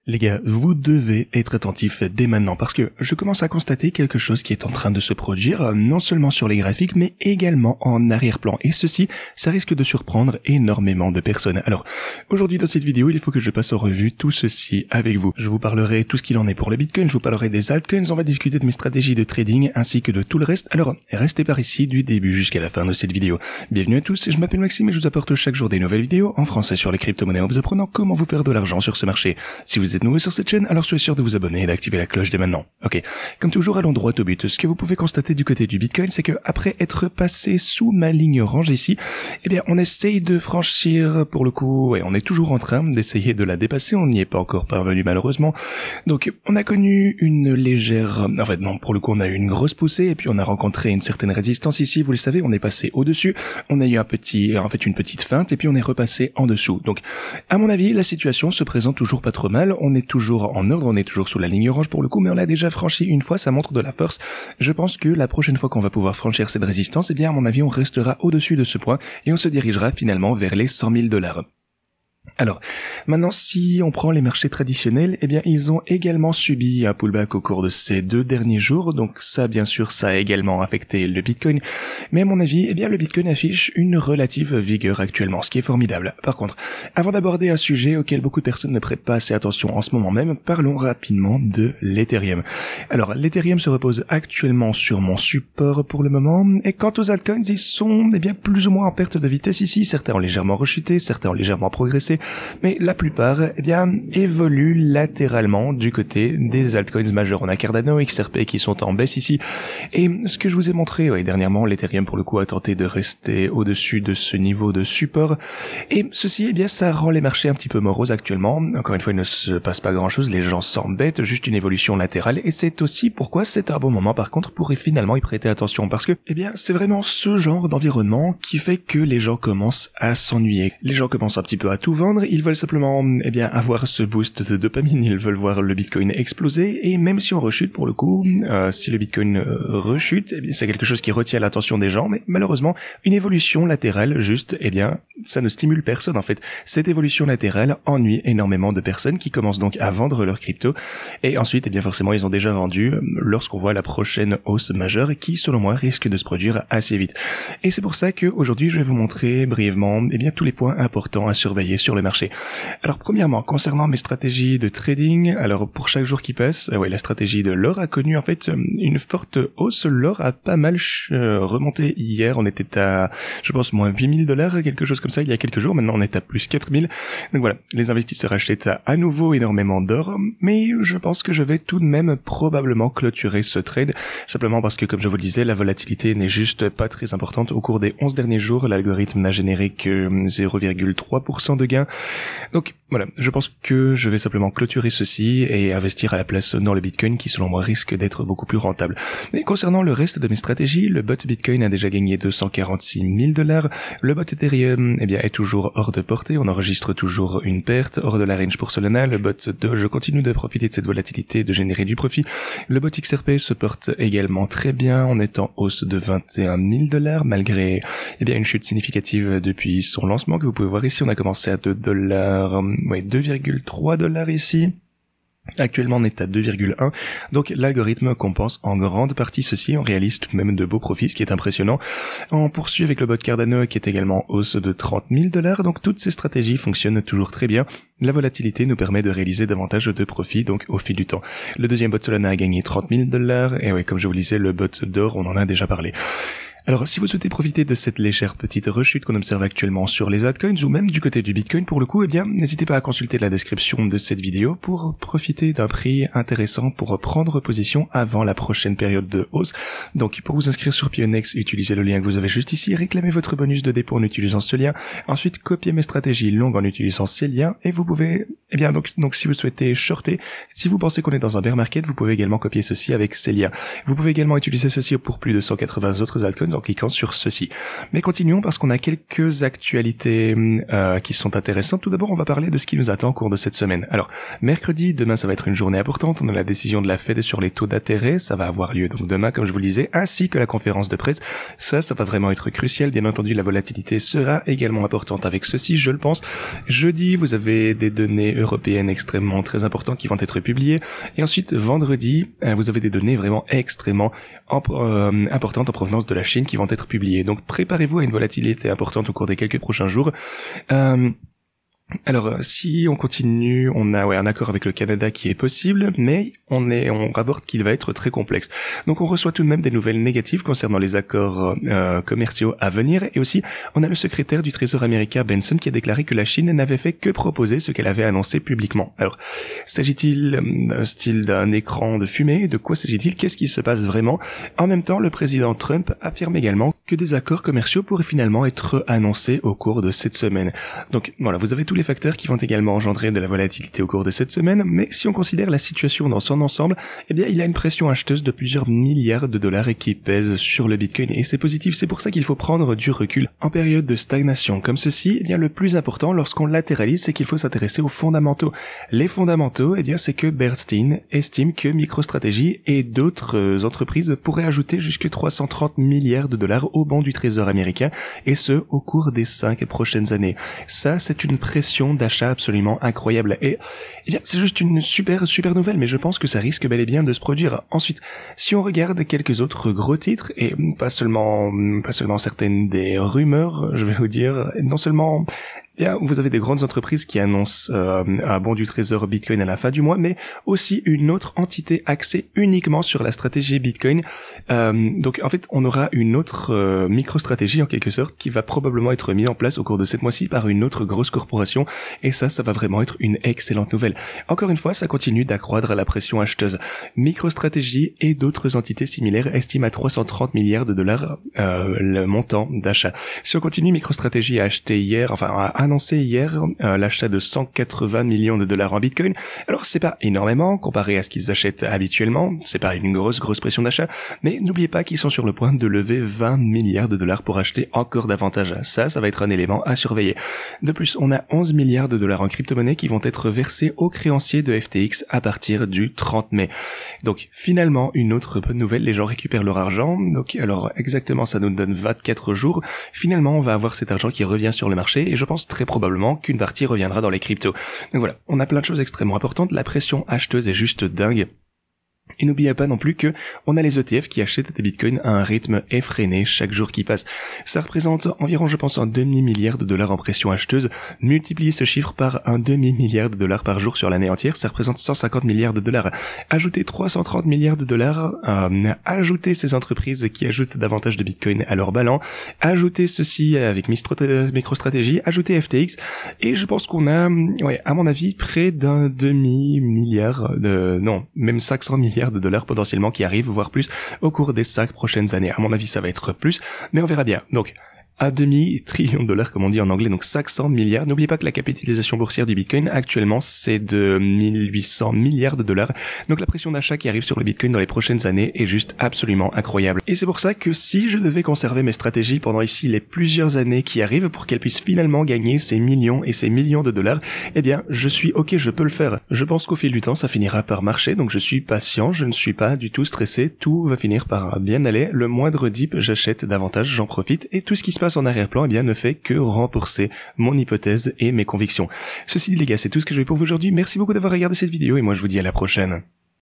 Les gars, vous devez être attentifs dès maintenant parce que je commence à constater quelque chose qui est en train de se produire, non seulement sur les graphiques mais également en arrière-plan. Et ceci, ça risque de surprendre énormément de personnes. Alors, aujourd'hui dans cette vidéo, il faut que je passe en revue tout ceci avec vous. Je vous parlerai tout ce qu'il en est pour le Bitcoin, je vous parlerai des altcoins, on va discuter de mes stratégies de trading ainsi que de tout le reste. Alors, restez par ici du début jusqu'à la fin de cette vidéo. Bienvenue à tous, je m'appelle Maxime et je vous apporte chaque jour des nouvelles vidéos en français sur les crypto-monnaies en vous apprenant comment vous faire de l'argent sur ce marché. Si vous êtes nouveau sur cette chaîne, alors soyez sûr de vous abonner et d'activer la cloche dès maintenant. Ok, comme toujours, allons droit au but. Ce que vous pouvez constater du côté du Bitcoin, c'est que après être passé sous ma ligne orange ici, eh bien, on essaye de franchir, pour le coup, et on est toujours en train d'essayer de la dépasser. On n'y est pas encore parvenu malheureusement. Donc, on a connu une légère, en fait non, pour le coup, on a eu une grosse poussée et puis on a rencontré une certaine résistance ici. Vous le savez, on est passé au-dessus. On a eu une petite feinte et puis on est repassé en dessous. Donc, à mon avis, la situation se présente toujours pas trop mal. On est toujours en ordre, on est toujours sous la ligne orange pour le coup, mais on l'a déjà franchi une fois, ça montre de la force. Je pense que la prochaine fois qu'on va pouvoir franchir cette résistance, eh bien, à mon avis, on restera au-dessus de ce point et on se dirigera finalement vers les 100 000 $. Alors, maintenant, si on prend les marchés traditionnels, eh bien, ils ont également subi un pullback au cours de ces 2 derniers jours. Donc ça, bien sûr, ça a également affecté le Bitcoin. Mais à mon avis, eh bien, le Bitcoin affiche une relative vigueur actuellement, ce qui est formidable. Par contre, avant d'aborder un sujet auquel beaucoup de personnes ne prêtent pas assez attention en ce moment même, parlons rapidement de l'Ethereum. Alors, l'Ethereum se repose actuellement sur mon support pour le moment. Et quant aux altcoins, ils sont, eh bien, plus ou moins en perte de vitesse ici. Certains ont légèrement rechuté, certains ont légèrement progressé. Mais la plupart, eh bien, évoluent latéralement du côté des altcoins majeurs. On a Cardano, XRP qui sont en baisse ici. Et ce que je vous ai montré, dernièrement, l'Ethereum pour le coup a tenté de rester au-dessus de ce niveau de support. Et ceci, eh bien, ça rend les marchés un petit peu moroses actuellement. Encore une fois, il ne se passe pas grand-chose, les gens s'embêtent, juste une évolution latérale. Et c'est aussi pourquoi c'est un bon moment, par contre, pour finalement y prêter attention. Parce que, eh bien, c'est vraiment ce genre d'environnement qui fait que les gens commencent à s'ennuyer. Les gens commencent un petit peu à tout vendre. Ils veulent simplement, eh bien, avoir ce boost de dopamine, ils veulent voir le Bitcoin exploser, et même si on rechute pour le coup, si le Bitcoin rechute, eh bien, c'est quelque chose qui retient l'attention des gens, mais malheureusement, une évolution latérale, juste, eh bien, ça ne stimule personne, en fait. Cette évolution latérale ennuie énormément de personnes qui commencent donc à vendre leurs cryptos, et ensuite, eh bien, forcément, ils ont déjà vendu lorsqu'on voit la prochaine hausse majeure, qui, selon moi, risque de se produire assez vite. Et c'est pour ça que aujourd'hui, je vais vous montrer brièvement, eh bien, tous les points importants à surveiller sur le marché. Alors premièrement, concernant mes stratégies de trading, alors pour chaque jour qui passe, la stratégie de l'or a connu en fait une forte hausse. L'or a pas mal remonté hier, on était à, je pense, moins 8 000 $, quelque chose comme ça il y a quelques jours, maintenant on est à plus 4 000. Donc voilà, les investisseurs achètent à nouveau énormément d'or, mais je pense que je vais tout de même probablement clôturer ce trade, simplement parce que comme je vous le disais, la volatilité n'est juste pas très importante. Au cours des 11 derniers jours, l'algorithme n'a généré que 0,3% de gain. Donc voilà, je pense que je vais simplement clôturer ceci et investir à la place dans le Bitcoin qui selon moi risque d'être beaucoup plus rentable. Mais concernant le reste de mes stratégies, le bot Bitcoin a déjà gagné 246 000 $, le bot Ethereum eh bien, est toujours hors de portée, on enregistre toujours une perte, hors de la range pour Solana, le bot Doge continue de profiter de cette volatilité, de générer du profit, le bot XRP se porte également très bien, on est en hausse de 21 000 $ malgré eh bien, une chute significative depuis son lancement que vous pouvez voir ici, on a commencé à 2,3 $ ici. Actuellement, on est à 2,1. Donc, l'algorithme compense en grande partie ceci. On réalise tout de même de beaux profits, ce qui est impressionnant. On poursuit avec le bot Cardano, qui est également hausse de 30 000 $. Donc, toutes ces stratégies fonctionnent toujours très bien. La volatilité nous permet de réaliser davantage de profits, donc, au fil du temps. Le deuxième bot Solana a gagné 30 000 $. Et comme je vous le disais, le bot d'or, on en a déjà parlé. Alors, si vous souhaitez profiter de cette légère petite rechute qu'on observe actuellement sur les altcoins ou même du côté du Bitcoin pour le coup, eh bien, n'hésitez pas à consulter la description de cette vidéo pour profiter d'un prix intéressant pour prendre position avant la prochaine période de hausse. Donc, pour vous inscrire sur Pionex, utilisez le lien que vous avez juste ici, réclamez votre bonus de dépôt en utilisant ce lien, ensuite copiez mes stratégies longues en utilisant ces liens et vous pouvez, eh bien, donc si vous souhaitez shorter, si vous pensez qu'on est dans un bear market, vous pouvez également copier ceci avec ces liens. Vous pouvez également utiliser ceci pour plus de 180 autres altcoins en cliquant sur ceci. Mais continuons parce qu'on a quelques actualités qui sont intéressantes. Tout d'abord, on va parler de ce qui nous attend au cours de cette semaine. Alors, mercredi, demain, ça va être une journée importante. On a la décision de la Fed sur les taux d'intérêt. Ça va avoir lieu donc demain, comme je vous le disais, ainsi que la conférence de presse. Ça va vraiment être crucial. Bien entendu, la volatilité sera également importante avec ceci, je le pense. Jeudi, vous avez des données européennes extrêmement très importantes qui vont être publiées. Et ensuite, vendredi, vous avez des données vraiment extrêmement importantes en provenance de la Chine qui vont être publiées. Donc, préparez-vous à une volatilité importante au cours des quelques prochains jours. Alors, si on continue, on a un accord avec le Canada qui est possible, mais on rapporte qu'il va être très complexe. Donc, on reçoit tout de même des nouvelles négatives concernant les accords commerciaux à venir, et aussi, on a le secrétaire du Trésor américain Benson qui a déclaré que la Chine n'avait fait que proposer ce qu'elle avait annoncé publiquement. Alors, s'agit-il style d'un écran de fumée? De quoi s'agit-il? Qu'est-ce qui se passe vraiment? En même temps, le président Trump affirme également que des accords commerciaux pourraient finalement être annoncés au cours de cette semaine. Donc, voilà, vous avez tous les facteurs qui vont également engendrer de la volatilité au cours de cette semaine, mais si on considère la situation dans son ensemble, eh bien il y a une pression acheteuse de plusieurs milliards de dollars et qui pèse sur le Bitcoin, et c'est positif, c'est pour ça qu'il faut prendre du recul. En période de stagnation comme ceci, eh bien le plus important lorsqu'on latéralise, c'est qu'il faut s'intéresser aux fondamentaux. Les fondamentaux, eh bien c'est que Bernstein estime que MicroStrategy et d'autres entreprises pourraient ajouter jusque 330 milliards de dollars au banc du Trésor américain, et ce au cours des 5 prochaines années. Ça, c'est une pression d'achat absolument incroyable, et c'est juste une super nouvelle, mais je pense que ça risque bel et bien de se produire. Ensuite, si on regarde quelques autres gros titres, et pas seulement certaines des rumeurs, je vais vous dire, non seulement bien, vous avez des grandes entreprises qui annoncent un bon du trésor Bitcoin à la fin du mois, mais aussi une autre entité axée uniquement sur la stratégie Bitcoin. Donc en fait, on aura une autre micro-stratégie en quelque sorte qui va probablement être mise en place au cours de cette mois-ci par une autre grosse corporation, et ça va vraiment être une excellente nouvelle. Encore une fois, ça continue d'accroître la pression acheteuse. MicroStrategy et d'autres entités similaires estiment à 330 milliards de dollars le montant d'achat. Si on continue, MicroStrategy a annoncé hier l'achat de 180 millions de dollars en Bitcoin. Alors c'est pas énormément comparé à ce qu'ils achètent habituellement, c'est pas une grosse pression d'achat, mais n'oubliez pas qu'ils sont sur le point de lever 20 milliards de dollars pour acheter encore davantage. Ça va être un élément à surveiller. De plus, on a 11 milliards de dollars en crypto-monnaie qui vont être versés aux créanciers de FTX à partir du 30 mai. Donc finalement, une autre bonne nouvelle, les gens récupèrent leur argent. Donc alors exactement, ça nous donne 24 jours. Finalement, on va avoir cet argent qui revient sur le marché, et je pense très probablement qu'une partie reviendra dans les cryptos. Donc voilà, on a plein de choses extrêmement importantes, la pression acheteuse est juste dingue. Et n'oubliez pas non plus que on a les ETF qui achètent des bitcoins à un rythme effréné chaque jour qui passe. Ça représente environ, je pense, un demi-milliard de dollars en pression acheteuse. Multipliez ce chiffre par un demi-milliard de dollars par jour sur l'année entière, ça représente 150 milliards de dollars. Ajoutez 330 milliards de dollars, ajoutez ces entreprises qui ajoutent davantage de bitcoin à leur ballon, ajoutez ceci avec MicroStrategy, ajoutez FTX, et je pense qu'on a, à mon avis, près d'un demi-milliard même 500 milliards de dollars potentiellement qui arrivent, voire plus, au cours des 5 prochaines années. À mon avis, ça va être plus, mais on verra bien. Donc, un demi-trillion de dollars, comme on dit en anglais, donc 500 milliards. N'oubliez pas que la capitalisation boursière du Bitcoin, actuellement, c'est de 1800 milliards de dollars. Donc la pression d'achat qui arrive sur le Bitcoin dans les prochaines années est juste absolument incroyable. Et c'est pour ça que si je devais conserver mes stratégies pendant ici les plusieurs années qui arrivent pour qu'elles puissent finalement gagner ces millions et ces millions de dollars, eh bien, je suis ok, je peux le faire. Je pense qu'au fil du temps, ça finira par marcher, donc je suis patient, je ne suis pas du tout stressé, tout va finir par bien aller. Le moindre dip, j'achète davantage, j'en profite, et tout ce qui se passe en arrière-plan, eh bien, ne fait que renforcer mon hypothèse et mes convictions. Ceci dit, les gars, c'est tout ce que je vais pour vous aujourd'hui. Merci beaucoup d'avoir regardé cette vidéo, et moi, je vous dis à la prochaine.